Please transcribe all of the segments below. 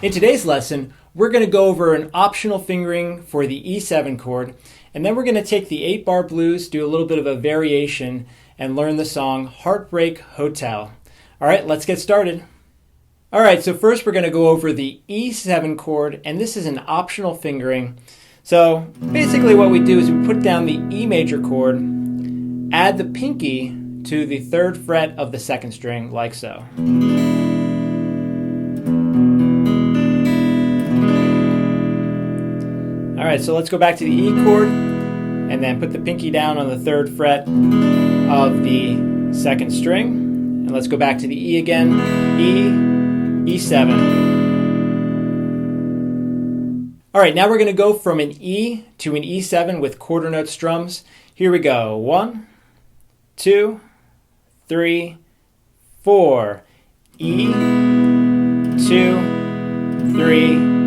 In today's lesson, we're going to go over an optional fingering for the E7 chord, and then we're going to take the 8-bar blues, do a little bit of a variation, and learn the song Heartbreak Hotel. All right, let's get started. All right, so first we're going to go over the E7 chord, and this is an optional fingering. So basically what we do is we put down the E major chord, add the pinky to the 3rd fret of the 2nd string, like so. All right, so let's go back to the E chord and then put the pinky down on the 3rd fret of the 2nd string. And let's go back to the E again, E, E7. All right, now we're going to go from an E to an E7 with quarter note strums. Here we go. 1, 2, 3, 4. E, 2, 3,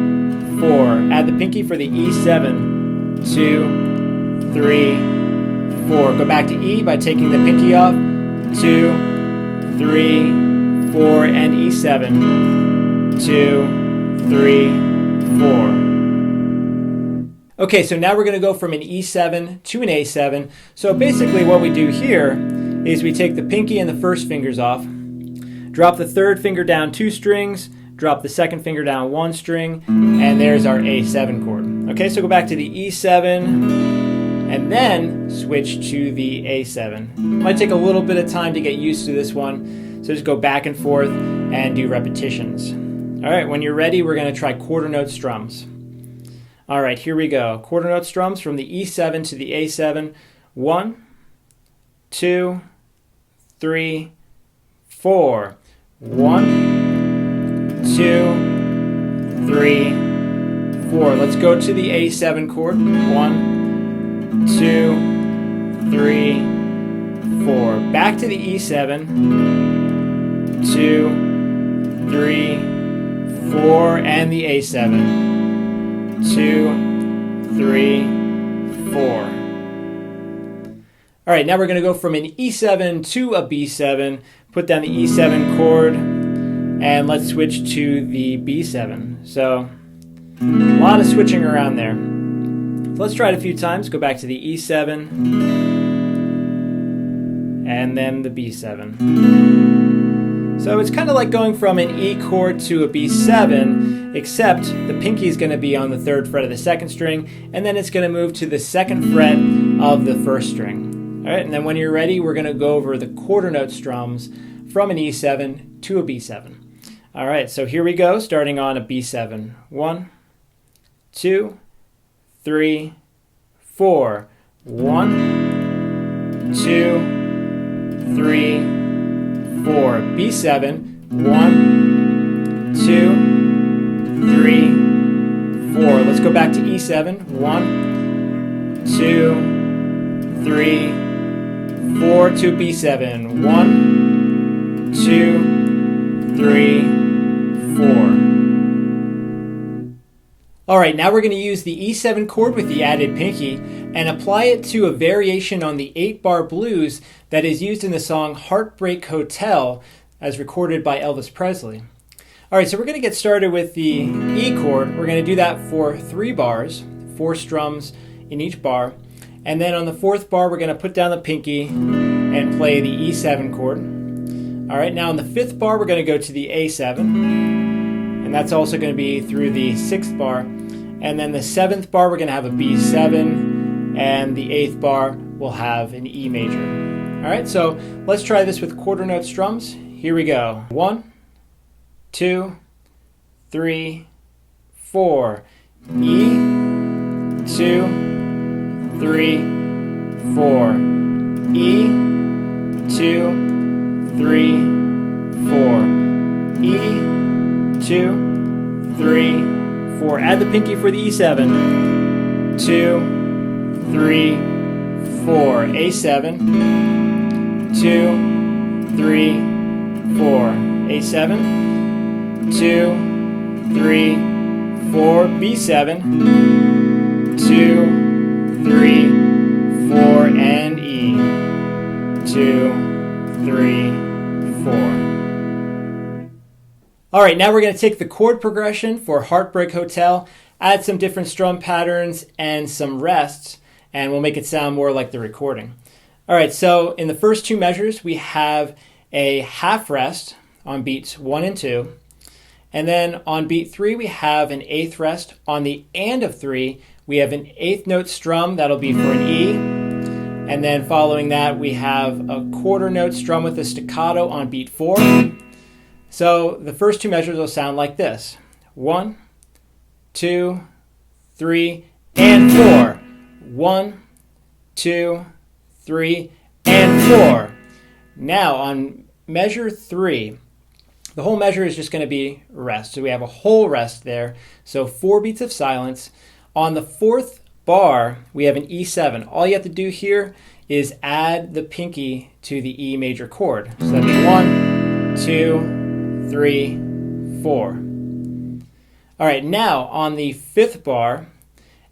4. Add the pinky for the E7. 2, 3, 4. Go back to E by taking the pinky off. 2, 3, 4, and E7. 2, 3, 4. Okay, so now we're going to go from an E7 to an A7. So basically what we do here is we take the pinky and the 1st fingers off, drop the 3rd finger down 2 strings, drop the 2nd finger down 1 string, and there's our A7 chord. Okay, so go back to the E7, and then switch to the A7. Might take a little bit of time to get used to this one, so just go back and forth and do repetitions. All right, when you're ready, we're going to try quarter note strums. All right, here we go. Quarter note strums from the E7 to the A7. 1, 2, 3, 4. 1, 2, 3, 4. Let's go to the A7 chord. 1, 2, 3, 4. Back to the E7. 2, 3, 4, and the A7. 2, 3, 4. All right, now we're going to go from an E7 to a B7. Put down the E7 chord, and let's switch to the B7. So, a lot of switching around there. Let's try it a few times. Go back to the E7, and then the B7. So it's kind of like going from an E chord to a B7, except the pinky is going to be on the 3rd fret of the 2nd string, and then it's going to move to the 2nd fret of the 1st string. All right, and then when you're ready, we're going to go over the quarter note strums from an E7 to a B7. All right, so here we go, starting on a B7. 1, 2, 3, 4. 1, 2, 3, 4. B7. 1, 2, 3, 4. Let's go back to E7. 1, 2, 3, 4 to B7. 1, 2, 3, 4. All right, now we're going to use the E7 chord with the added pinky and apply it to a variation on the 8-bar blues that is used in the song Heartbreak Hotel as recorded by Elvis Presley. All right, so we're going to get started with the E chord. We're going to do that for 3 bars, 4 strums in each bar. And then on the 4th bar, we're going to put down the pinky and play the E7 chord. All right, now on the 5th bar, we're going to go to the A7. And that's also going to be through the 6th bar. And then the 7th bar, we're going to have a B7. And the 8th bar, we'll have an E major. All right, so let's try this with quarter note strums. Here we go. 1, 2, 3, 4. E, 2, 3, 4. E, 2, 3, 4. E, 2, 3, 4. Add the pinky for the E7. 2, 3, 4. A7. 2, 3, 4. A7. 2, 3, 4. B7. 2, 3, 4, and E. 2, 3, 4. All right, now we're going to take the chord progression for Heartbreak Hotel, add some different strum patterns and some rests, and we'll make it sound more like the recording. All right, so in the first two measures, we have a half rest on beats 1 and 2. And then on beat 3, we have an eighth rest. On the and of 3, we have an eighth note strum. That'll be for an E. And then following that, we have a quarter note strum with a staccato on beat 4. So the first two measures will sound like this. 1, 2, 3, and 4. 1, 2, 3, and 4. Now on measure 3, the whole measure is just going to be rest. So we have a whole rest there. So 4 beats of silence. On the fourth bar, we have an E7. All you have to do here is add the pinky to the E major chord. So that'd be 1, 2, 3, 4. All right, now on the fifth bar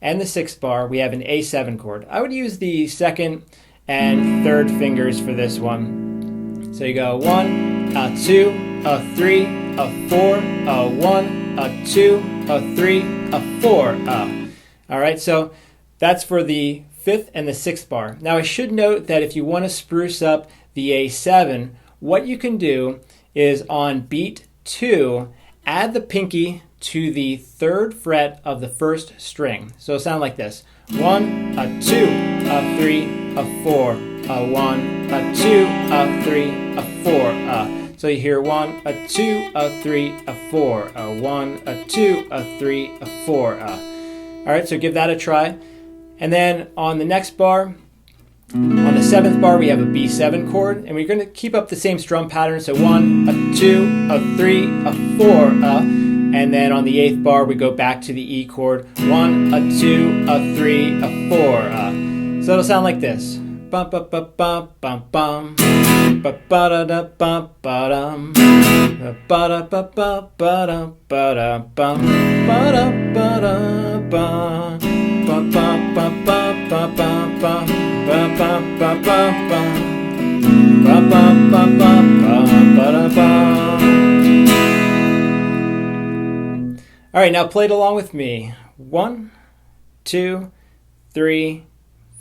and the sixth bar, we have an A7 chord. I would use the second and third fingers for this one. So you go 1, a 2, a 3, a 4, a 1, a 2, a 3, a 4, All right, so that's for the fifth and the sixth bar. Now I should note that if you want to spruce up the A7, what you can do is on beat 2, add the pinky to the third fret of the first string. So it'll sound like this. 1, a 2, a 3, a 4, a 1, a 2, a 3, a 4, So you hear 1, a 2, a 3, a 4, a 1, a 2, a 3, a 4, All right, so give that a try. And then on the next bar, on the seventh bar, we have a B7 chord, and we're going to keep up the same strum pattern. So 1, a 2, a 3, a 4, and then on the eighth bar, we go back to the E chord. 1, a 2, a 3, a 4, So it'll sound like this. Bum ba ba bum bum bum. Ba ba da da bum ba dum. Ba da ba ba ba da ba da bum. Ba da ba da bum. Ba ba ba ba ba ba ba. Ba ba ba ba ba. Ba ba ba ba ba da ba. All right, now play it along with me. 1, 2, 3,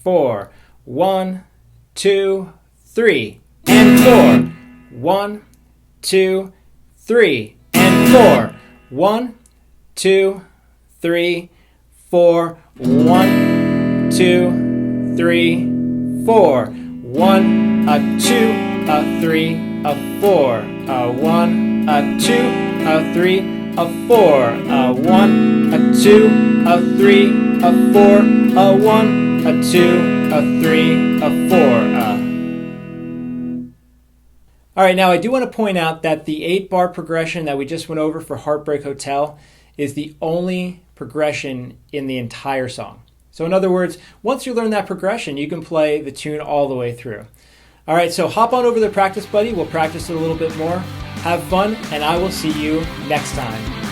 4. 1, 2, 3, and 4. 1, 2, 3, and 4. 1, 2, 3, 4. 1, 2, 3, 4. 1, a 2, a 3, a 4. A 1, a 2, a 3, a 4. A 1, a 2, a 3, a 4. A 1, a 2, a 3, a 4. All right, now I do want to point out that the 8-bar progression that we just went over for Heartbreak Hotel is the only progression in the entire song. So in other words, once you learn that progression, you can play the tune all the way through. All right, so hop on over to the Practice Buddy. We'll practice it a little bit more. Have fun, and I will see you next time.